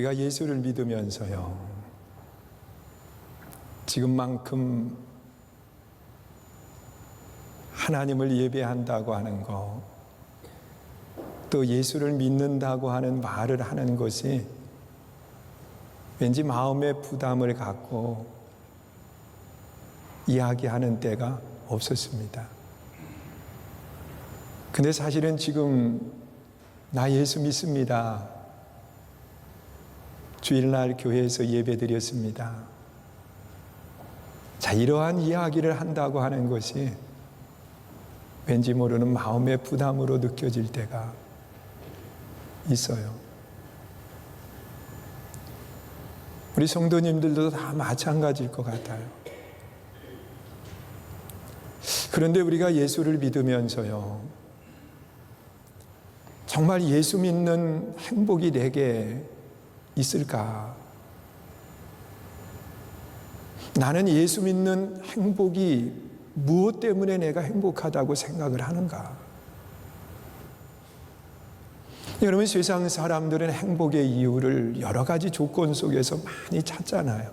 우리가 예수를 믿으면서요, 지금만큼 하나님을 예배한다고 하는 거, 또 예수를 믿는다고 하는 말을 하는 것이 왠지 마음의 부담을 갖고 이야기하는 때가 없었습니다. 근데 사실은 지금 나 예수 믿습니다, 주일날 교회에서 예배드렸습니다, 자, 이러한 이야기를 한다고 하는 것이 왠지 모르는 마음의 부담으로 느껴질 때가 있어요. 우리 성도님들도 다 마찬가지일 것 같아요. 그런데 우리가 예수를 믿으면서요, 정말 예수 믿는 행복이 내게 있을까? 나는 예수 믿는 행복이 무엇 때문에 내가 행복하다고 생각을 하는가? 여러분, 세상 사람들은 행복의 이유를 여러 가지 조건 속에서 많이 찾잖아요.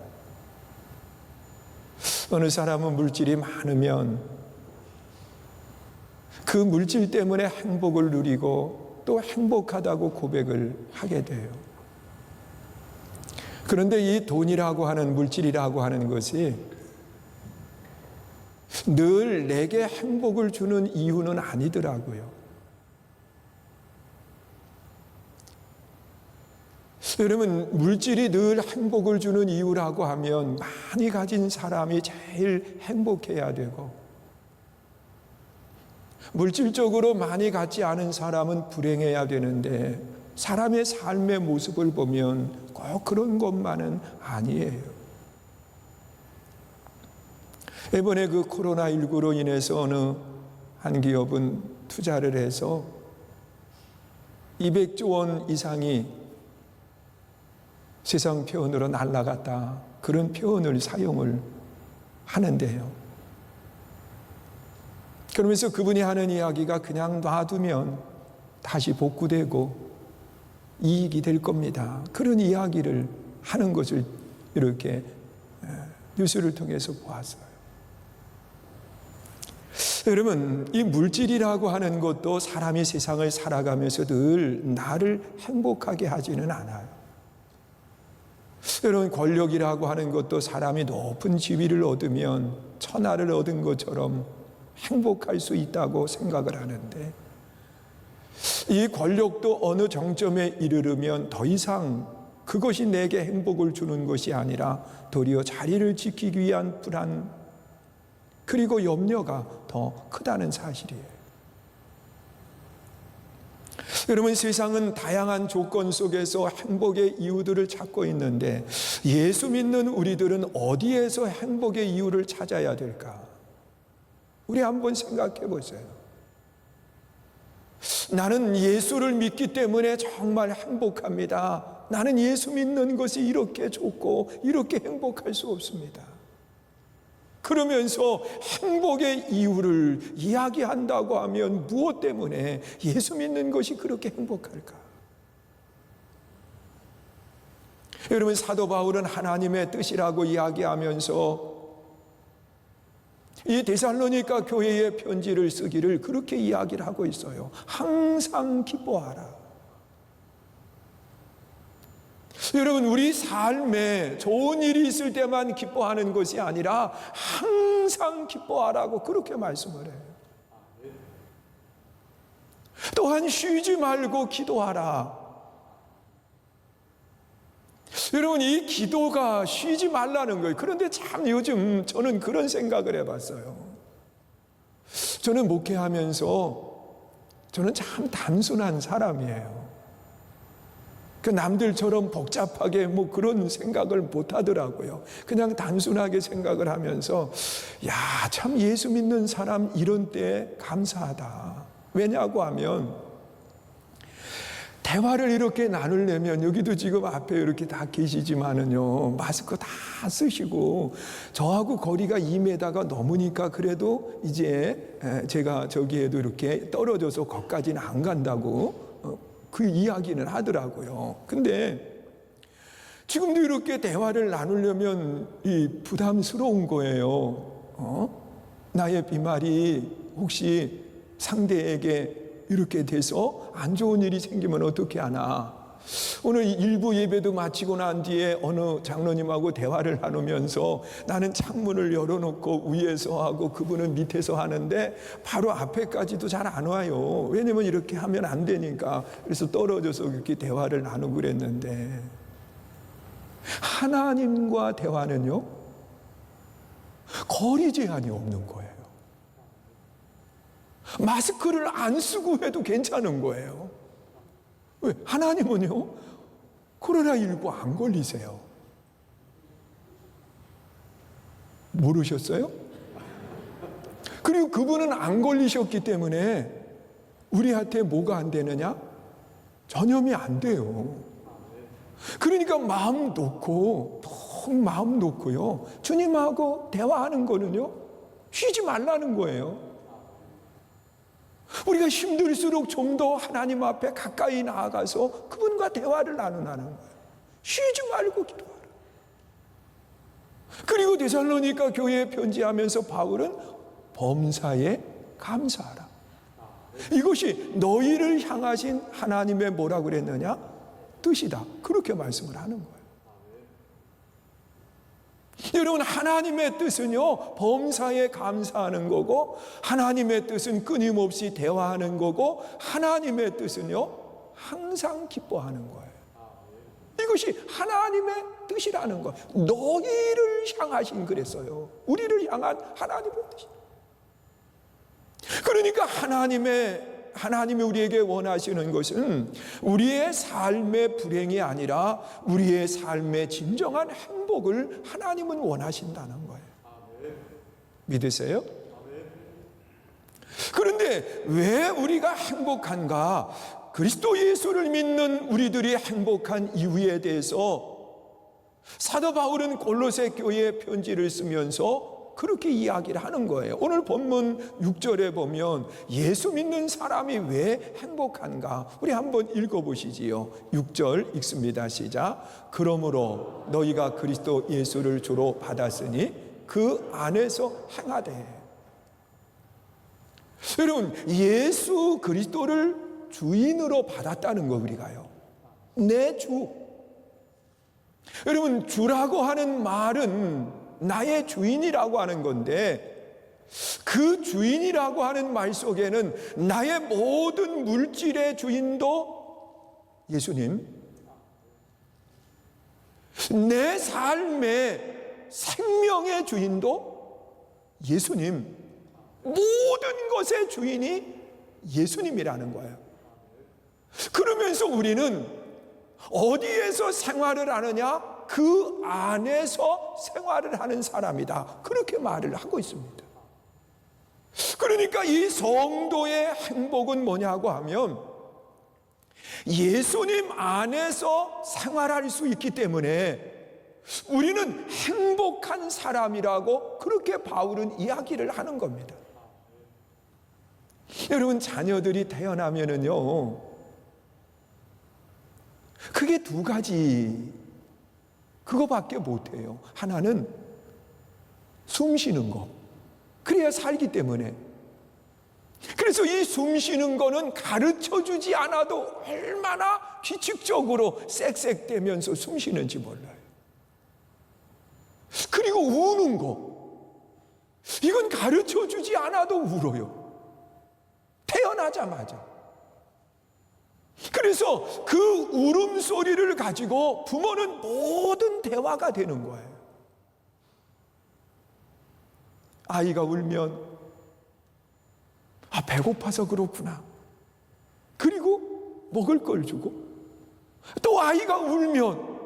어느 사람은 물질이 많으면 그 물질 때문에 행복을 누리고 또 행복하다고 고백을 하게 돼요. 그런데 이 돈이라고 하는, 물질이라고 하는 것이 늘 내게 행복을 주는 이유는 아니더라고요. 여러분, 물질이 늘 행복을 주는 이유라고 하면 많이 가진 사람이 제일 행복해야 되고, 물질적으로 많이 갖지 않은 사람은 불행해야 되는데, 사람의 삶의 모습을 보면 꼭 그런 것만은 아니에요. 이번에 그 코로나19로 인해서 어느 한 기업은 투자를 해서 200조 원 이상이 세상 표현으로 날아갔다, 그런 표현을 사용을 하는데요. 그러면서 그분이 하는 이야기가 그냥 놔두면 다시 복구되고 이익이 될 겁니다, 그런 이야기를 하는 것을 이렇게 뉴스를 통해서 보았어요. 여러분, 이 물질이라고 하는 것도 사람이 세상을 살아가면서 늘 나를 행복하게 하지는 않아요. 여러분, 권력이라고 하는 것도 사람이 높은 지위를 얻으면 천하를 얻은 것처럼 행복할 수 있다고 생각을 하는데, 이 권력도 어느 정점에 이르르면 더 이상 그것이 내게 행복을 주는 것이 아니라 도리어 자리를 지키기 위한 불안, 그리고 염려가 더 크다는 사실이에요. 여러분, 세상은 다양한 조건 속에서 행복의 이유들을 찾고 있는데, 예수 믿는 우리들은 어디에서 행복의 이유를 찾아야 될까? 우리 한번 생각해 보세요. 나는 예수를 믿기 때문에 정말 행복합니다, 나는 예수 믿는 것이 이렇게 좋고 이렇게 행복할 수 없습니다, 그러면서 행복의 이유를 이야기한다고 하면 무엇 때문에 예수 믿는 것이 그렇게 행복할까? 여러분, 사도 바울은 하나님의 뜻이라고 이야기하면서 이 데살로니가 교회의 편지를 쓰기를 그렇게 이야기를 하고 있어요. 항상 기뻐하라. 여러분, 우리 삶에 좋은 일이 있을 때만 기뻐하는 것이 아니라 항상 기뻐하라고 그렇게 말씀을 해요. 또한 쉬지 말고 기도하라. 여러분, 이 기도가 쉬지 말라는 거예요. 그런데 참 요즘 저는 그런 생각을 해봤어요. 저는 목회하면서 저는 참 단순한 사람이에요. 그 남들처럼 복잡하게 뭐 그런 생각을 못 하더라고요. 그냥 단순하게 생각을 하면서, 야, 참 예수 믿는 사람 이런 때 감사하다. 왜냐고 하면 대화를 이렇게 나누려면, 여기도 지금 앞에 이렇게 다 계시지만은요, 마스크 다 쓰시고 저하고 거리가 2m가 넘으니까 그래도 이제 제가 저기에도 이렇게 떨어져서 거기까지는 안 간다고 그 이야기는 하더라고요. 근데 지금도 이렇게 대화를 나누려면 이 부담스러운 거예요. 나의 비말이 혹시 상대에게 이렇게 돼서 안 좋은 일이 생기면 어떻게 하나. 오늘 일부 예배도 마치고 난 뒤에 어느 장로님하고 대화를 나누면서 나는 창문을 열어놓고 위에서 하고 그분은 밑에서 하는데 바로 앞에까지도 잘 안 와요. 왜냐면 이렇게 하면 안 되니까. 그래서 떨어져서 이렇게 대화를 나누고 그랬는데, 하나님과 대화는요, 거리 제한이 없는 거예요. 마스크를 안 쓰고 해도 괜찮은 거예요. 왜? 하나님은요, 코로나19 안 걸리세요. 모르셨어요? 그리고 그분은 안 걸리셨기 때문에 우리한테 뭐가 안 되느냐? 전염이 안 돼요. 그러니까 마음 놓고, 통 마음 놓고요, 주님하고 대화하는 거는요, 쉬지 말라는 거예요. 우리가 힘들수록 좀 더 하나님 앞에 가까이 나아가서 그분과 대화를 나누라는 거예요. 쉬지 말고 기도하라. 그리고 데살로니가 교회에 편지하면서 바울은 범사에 감사하라. 이것이 너희를 향하신 하나님의 뭐라고 그랬느냐? 뜻이다. 그렇게 말씀을 하는 거예요. 여러분, 하나님의 뜻은요, 범사에 감사하는 거고, 하나님의 뜻은 끊임없이 대화하는 거고, 하나님의 뜻은요, 항상 기뻐하는 거예요. 이것이 하나님의 뜻이라는 거예요. 너희를 향하신 그랬어요. 우리를 향한 하나님의 뜻. 그러니까 하나님이 우리에게 원하시는 것은 우리의 삶의 불행이 아니라 우리의 삶의 진정한 행복을 하나님은 원하신다는 거예요. 믿으세요? 그런데 왜 우리가 행복한가? 그리스도 예수를 믿는 우리들이 행복한 이유에 대해서 사도 바울은 골로새 교회에 편지를 쓰면서 그렇게 이야기를 하는 거예요. 오늘 본문 6절에 보면 예수 믿는 사람이 왜 행복한가? 우리 한번 읽어보시지요. 6절 읽습니다. 시작. 그러므로 너희가 그리스도 예수를 주로 받았으니 그 안에서 행하되. 여러분, 예수 그리스도를 주인으로 받았다는 거 우리가요. 내 주. 여러분, 주라고 하는 말은 나의 주인이라고 하는 건데, 그 주인이라고 하는 말 속에는 나의 모든 물질의 주인도 예수님, 내 삶의 생명의 주인도 예수님, 모든 것의 주인이 예수님이라는 거예요. 그러면서 우리는 어디에서 생활을 하느냐? 그 안에서 생활을 하는 사람이다. 그렇게 말을 하고 있습니다. 그러니까 이 성도의 행복은 뭐냐고 하면 예수님 안에서 생활할 수 있기 때문에 우리는 행복한 사람이라고 그렇게 바울은 이야기를 하는 겁니다. 여러분, 자녀들이 태어나면은요, 그게 두 가지, 그거밖에 못해요. 하나는 숨 쉬는 거. 그래야 살기 때문에. 그래서 이 숨 쉬는 거는 가르쳐 주지 않아도 얼마나 규칙적으로 쌕쌕대면서 숨 쉬는지 몰라요. 그리고 우는 거. 이건 가르쳐 주지 않아도 울어요. 태어나자마자. 그래서 그 울음소리를 가지고 부모는 모든 대화가 되는 거예요. 아이가 울면 배고파서 그렇구나. 그리고 먹을 걸 주고, 또 아이가 울면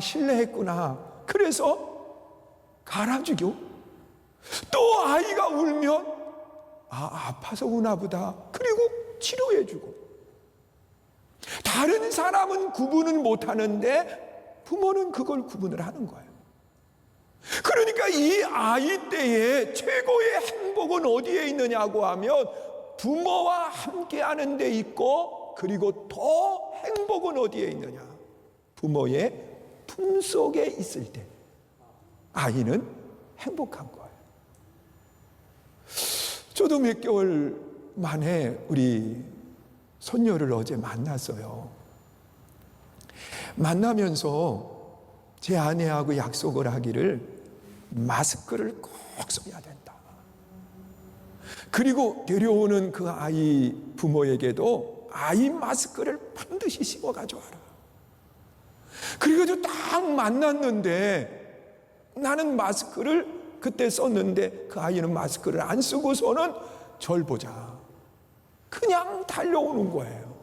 실례했구나. 그래서 갈아주고, 또 아이가 울면 아파서 우나 보다. 그리고 치료해주고. 다른 사람은 구분을 못하는데 부모는 그걸 구분을 하는 거예요. 그러니까 이 아이 때에 최고의 행복은 어디에 있느냐고 하면 부모와 함께하는 데 있고, 그리고 더 행복은 어디에 있느냐? 부모의 품속에 있을 때 아이는 행복한 거예요. 저도 몇 개월 만에 우리 손녀를 어제 만났어요. 만나면서 제 아내하고 약속을 하기를 마스크를 꼭 써야 된다. 그리고 데려오는 그 아이 부모에게도 아이 마스크를 반드시 씌워 가져와라. 그래가지고 딱 만났는데 나는 마스크를 그때 썼는데 그 아이는 마스크를 안 쓰고서는 절 보자. 그냥 달려오는 거예요.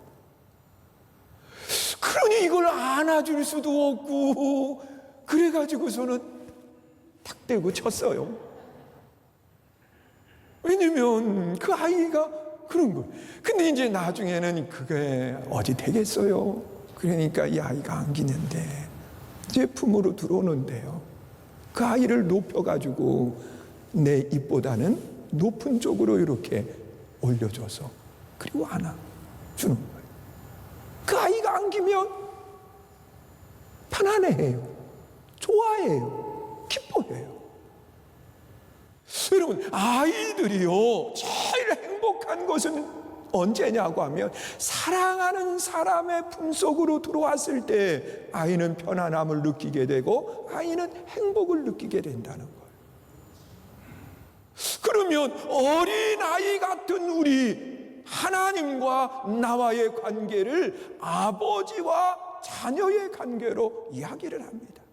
그러니 이걸 안아줄 수도 없고 그래가지고서는 탁 대고 쳤어요. 왜냐면 그 아이가 그런 거예요. 근데 이제 나중에는 그게 어디 되겠어요. 그러니까 이 아이가 안기는데 제 품으로 들어오는데요. 그 아이를 높여가지고 내 입보다는 높은 쪽으로 이렇게 올려줘서 그리고 안아주는 거예요. 그 아이가 안기면 편안해해요. 좋아해요. 기뻐해요. 여러분, 아이들이요 제일 행복한 것은 언제냐고 하면 사랑하는 사람의 품속으로 들어왔을 때 아이는 편안함을 느끼게 되고 아이는 행복을 느끼게 된다는 거예요. 그러면 어린아이 같은 우리 하나님과 나와의 관계를 아버지와 자녀의 관계로 이야기를 합니다.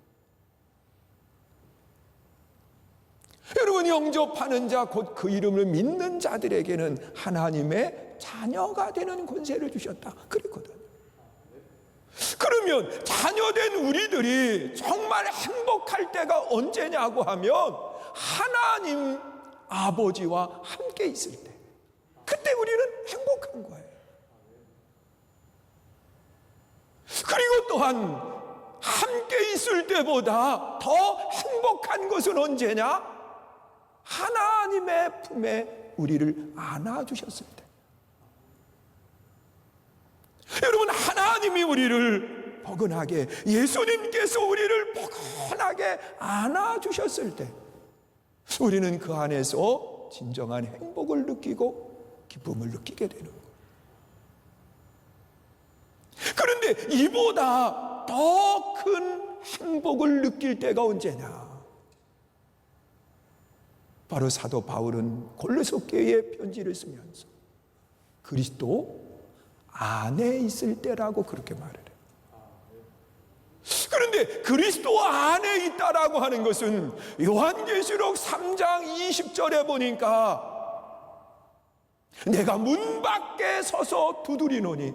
여러분, 영접하는 자 곧 그 이름을 믿는 자들에게는 하나님의 자녀가 되는 권세를 주셨다 그랬거든요. 그러면 자녀된 우리들이 정말 행복할 때가 언제냐고 하면 하나님 아버지와 함께 있을 때, 그때 우리는 행복한 거예요. 그리고 또한 함께 있을 때보다 더 행복한 것은 언제냐? 하나님의 품에 우리를 안아주셨을 때. 여러분, 하나님이 우리를 포근하게, 예수님께서 우리를 포근하게 안아주셨을 때 우리는 그 안에서 진정한 행복을 느끼고 기쁨을 느끼게 되는 거예요. 그런데 이보다 더 큰 행복을 느낄 때가 언제냐? 바로 사도 바울은 골로새 교회에 편지를 쓰면서 그리스도 안에 있을 때라고 그렇게 말을 해요. 그런데 그리스도 안에 있다라고 하는 것은 요한계시록 3장 20절에 보니까 내가 문 밖에 서서 두드리노니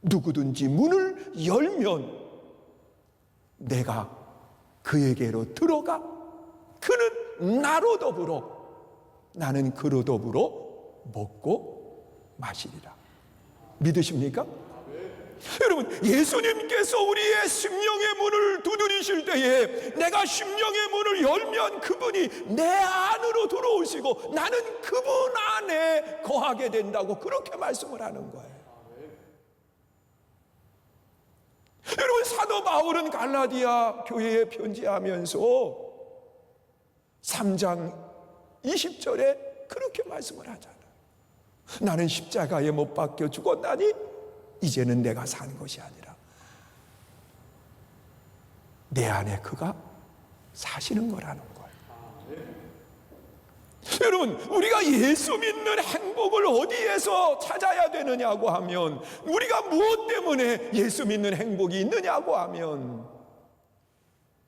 누구든지 문을 열면 내가 그에게로 들어가 그는 나로 더불어 나는 그로 더불어 먹고 마시리라. 믿으십니까? 여러분, 예수님께서 우리의 심령의 문을 두드리실 때에 내가 심령의 문을 열면 그분이 내 안으로 들어오시고 나는 그분 안에 거하게 된다고 그렇게 말씀을 하는 거예요. 여러분, 사도 바울은 갈라디아 교회에 편지하면서 3장 20절에 그렇게 말씀을 하잖아요. 나는 십자가에 못 박혀 죽었나니 이제는 내가 사는 것이 아니라 내 안에 그가 사시는 거라는 거예요. 여러분, 우리가 예수 믿는 행복을 어디에서 찾아야 되느냐고 하면, 우리가 무엇 때문에 예수 믿는 행복이 있느냐고 하면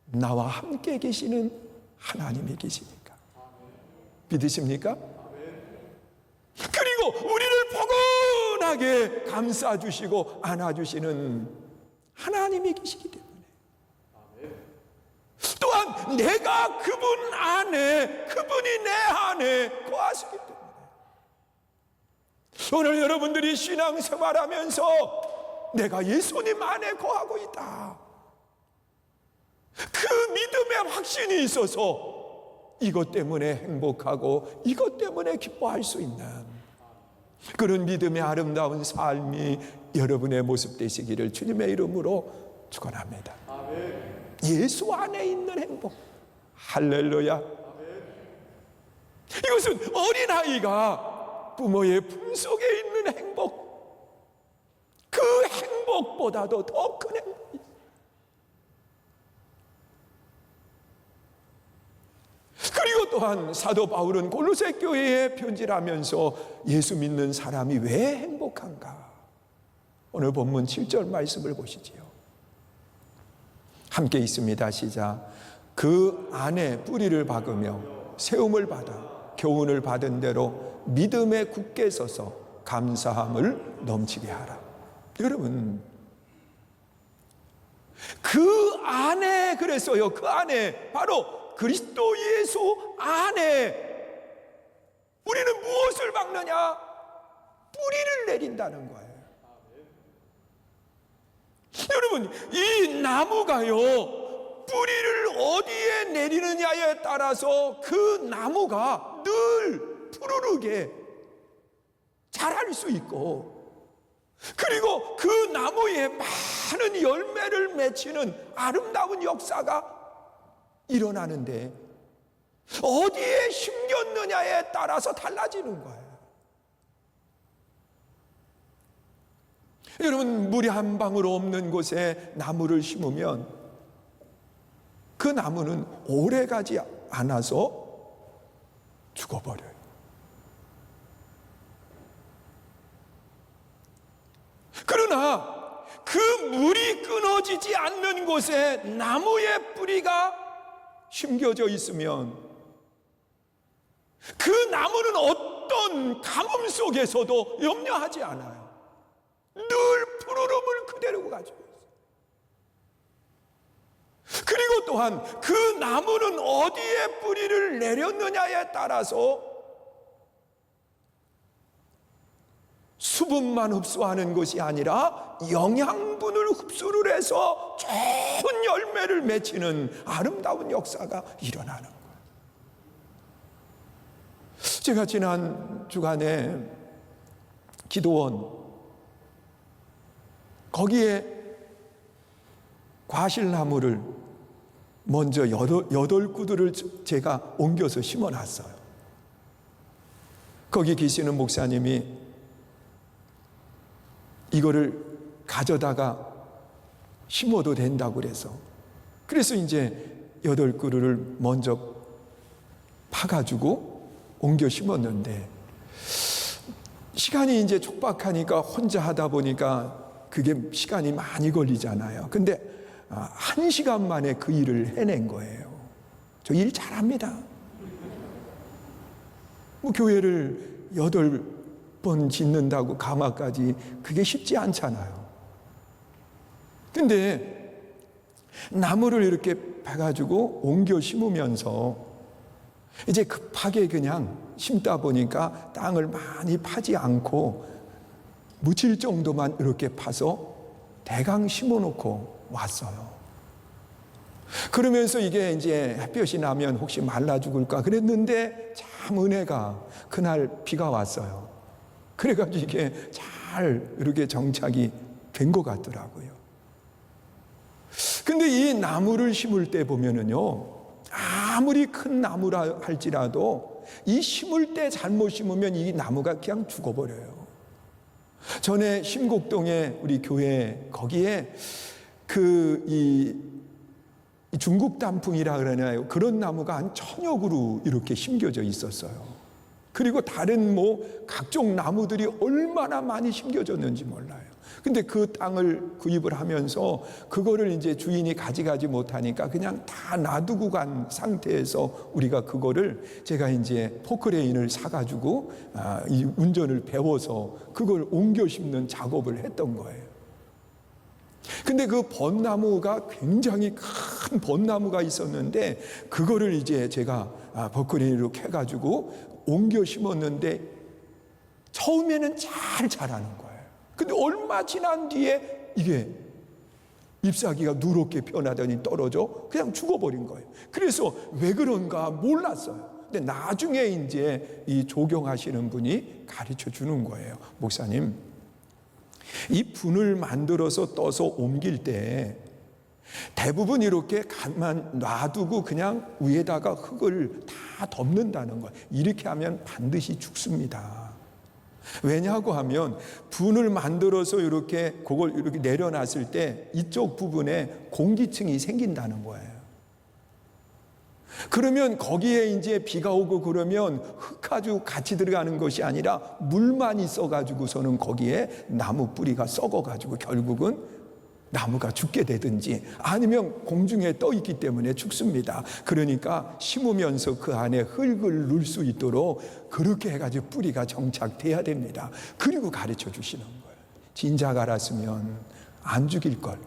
나와 함께 계시는 하나님이 계시니까. 믿으십니까? 그리고 우리를 포근하게 감싸주시고 안아주시는 하나님이 계시기 때문에, 또한 내가 그분 안에, 그분이 내 안에 거하시기 때문에, 오늘 여러분들이 신앙생활하면서 내가 예수님 안에 거하고 있다, 그 믿음의 확신이 있어서 이것 때문에 행복하고 이것 때문에 기뻐할 수 있는 그런 믿음의 아름다운 삶이 여러분의 모습 되시기를 주님의 이름으로 축원합니다. 예수 안에 있는 행복. 할렐루야. 이것은 어린아이가 부모의 품속에 있는 행복, 그 행복보다도 더 큰 행복이에요. 그리고 또한 사도 바울은 골로새 교회에 편지를 하면서 예수 믿는 사람이 왜 행복한가? 오늘 본문 7절 말씀을 보시지요. 함께 있습니다. 시작. 그 안에 뿌리를 박으며 세움을 받아 교훈을 받은 대로 믿음에 굳게 서서 감사함을 넘치게 하라. 여러분, 그 안에, 그랬어요. 그 안에, 바로 그리스도 예수 안에 우리는 무엇을 박느냐? 뿌리를 내린다는 거예요. 여러분, 이 나무가요, 뿌리를 어디에 내리느냐에 따라서 그 나무가 늘 푸르르게 자랄 수 있고, 그리고 그 나무에 많은 열매를 맺히는 아름다운 역사가 일어나는데, 어디에 심겼느냐에 따라서 달라지는 거예요. 여러분, 물이 한 방울 없는 곳에 나무를 심으면 그 나무는 오래가지 않아서 죽어버려요. 그러나 그 물이 끊어지지 않는 곳에 나무의 뿌리가 심겨져 있으면 그 나무는 어떤 가뭄 속에서도 염려하지 않아요. 늘 푸르름을 그대로 가지고 있어요. 그리고 또한 그 나무는 어디에 뿌리를 내렸느냐에 따라서 수분만 흡수하는 것이 아니라 영양분을 흡수를 해서 좋은 열매를 맺히는 아름다운 역사가 일어나는 거예요. 제가 지난 주간에 기도원, 거기에 과실나무를 먼저 8구두를 제가 옮겨서 심어놨어요. 거기 계시는 목사님이 이거를 가져다가 심어도 된다고 그래서 이제 8그루를 먼저 파가지고 옮겨 심었는데, 시간이 이제 촉박하니까 혼자 하다 보니까 그게 시간이 많이 걸리잖아요. 근데 1시간 만에 그 일을 해낸 거예요. 저 일 잘합니다. 뭐 교회를 8번 짓는다고 가마까지 그게 쉽지 않잖아요. 근데 나무를 이렇게 파가지고 옮겨 심으면서 이제 급하게 그냥 심다 보니까 땅을 많이 파지 않고 묻힐 정도만 이렇게 파서 대강 심어놓고 왔어요. 그러면서 이게 이제 햇볕이 나면 혹시 말라 죽을까 그랬는데 참 은혜가 그날 비가 왔어요. 그래가지고 이게 잘 이렇게 정착이 된 것 같더라고요. 근데 이 나무를 심을 때 보면은요, 아무리 큰 나무라 할지라도 이 심을 때 잘못 심으면 이 나무가 그냥 죽어버려요. 전에 심곡동에 우리 교회 거기에 이 중국 단풍이라 그러나요? 그런 나무가 한 1000여 그루 이렇게 심겨져 있었어요. 그리고 다른 각종 나무들이 얼마나 많이 심겨졌는지 몰라요. 근데 그 땅을 구입을 하면서 그거를 이제 주인이 가져가지 못하니까 그냥 다 놔두고 간 상태에서 우리가 그거를 제가 이제 포크레인을 사가지고 이 운전을 배워서 그걸 옮겨 심는 작업을 했던 거예요. 근데 그 벚나무가 굉장히 큰 벚나무가 있었는데 그거를 이제 제가 포크레인으로 캐가지고 옮겨 심었는데 처음에는 잘 자라는 거예요. 근데 얼마 지난 뒤에 이게 잎사귀가 누렇게 변하더니 떨어져 그냥 죽어버린 거예요. 그래서 왜 그런가 몰랐어요. 근데 나중에 이제 이 조경하시는 분이 가르쳐 주는 거예요. 목사님, 이 분을 만들어서 떠서 옮길 때 대부분 이렇게 가만 놔두고 그냥 위에다가 흙을 다 덮는다는 거예요. 이렇게 하면 반드시 죽습니다. 왜냐고 하면 분을 만들어서 이렇게 그걸 이렇게 내려놨을 때 이쪽 부분에 공기층이 생긴다는 거예요. 그러면 거기에 이제 비가 오고 그러면 흙아주 같이 들어가는 것이 아니라 물만 있어가지고서는 거기에 나무 뿌리가 썩어가지고 결국은 나무가 죽게 되든지 아니면 공중에 떠 있기 때문에 죽습니다. 그러니까 심으면서 그 안에 흙을 넣을 수 있도록 그렇게 해가지고 뿌리가 정착돼야 됩니다. 그리고 가르쳐 주시는 거예요. 진작 알았으면 안 죽일 걸.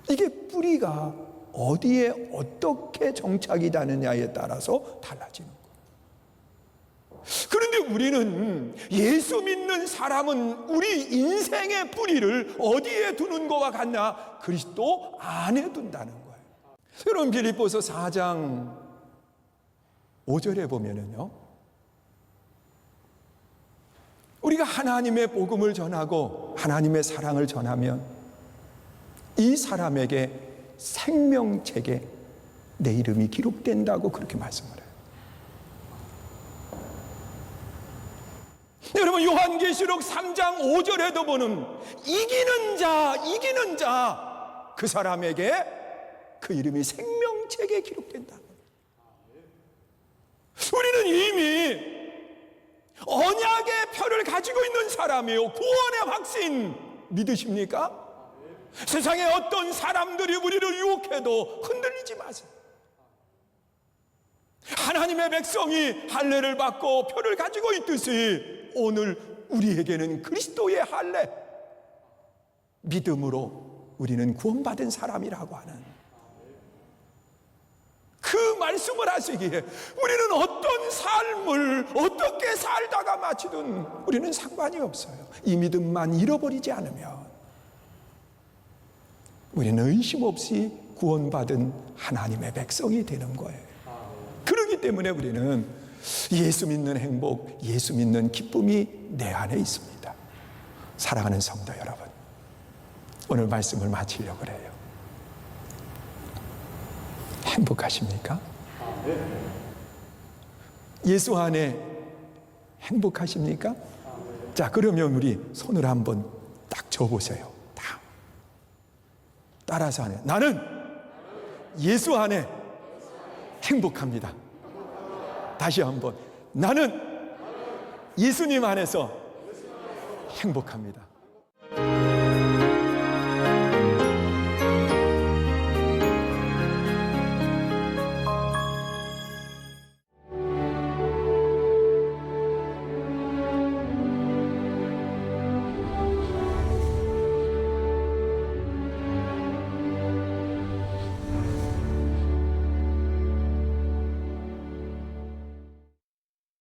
이게 뿌리가 어디에 어떻게 정착이 되느냐에 따라서 달라지는 거예요. 그런데 우리는 예수 믿는 사람은 우리 인생의 뿌리를 어디에 두는 것과 같나? 그리스도 안에 둔다는 거예요. 여러분 빌립보서 4장 5절에 보면은요, 우리가 하나님의 복음을 전하고 하나님의 사랑을 전하면 이 사람에게 생명책에 내 이름이 기록된다고 그렇게 말씀을 해요. 여러분 요한계시록 3장 5절에도 보는 이기는 자 그 사람에게 그 이름이 생명책에 기록된다. 우리는 이미 언약의 표를 가지고 있는 사람이요, 구원의 확신 믿으십니까? 세상에 어떤 사람들이 우리를 유혹해도 흔들리지 마세요. 하나님의 백성이 할례를 받고 표를 가지고 있듯이 오늘 우리에게는 그리스도의 할례, 믿음으로 우리는 구원받은 사람이라고 하는 그 말씀을 하시기에 우리는 어떤 삶을 어떻게 살다가 마치든 우리는 상관이 없어요. 이 믿음만 잃어버리지 않으면 우리는 의심 없이 구원받은 하나님의 백성이 되는 거예요. 그렇기 때문에 우리는 예수 믿는 행복, 예수 믿는 기쁨이 내 안에 있습니다. 사랑하는 성도 여러분, 오늘 말씀을 마치려고 그래요. 행복하십니까? 예수 안에 행복하십니까? 자, 그러면 우리 손을 한번 딱 줘보세요. 다 따라서 하네. 나는 예수 안에 행복합니다. 다시 한번. 나는 예수님 안에서 행복합니다.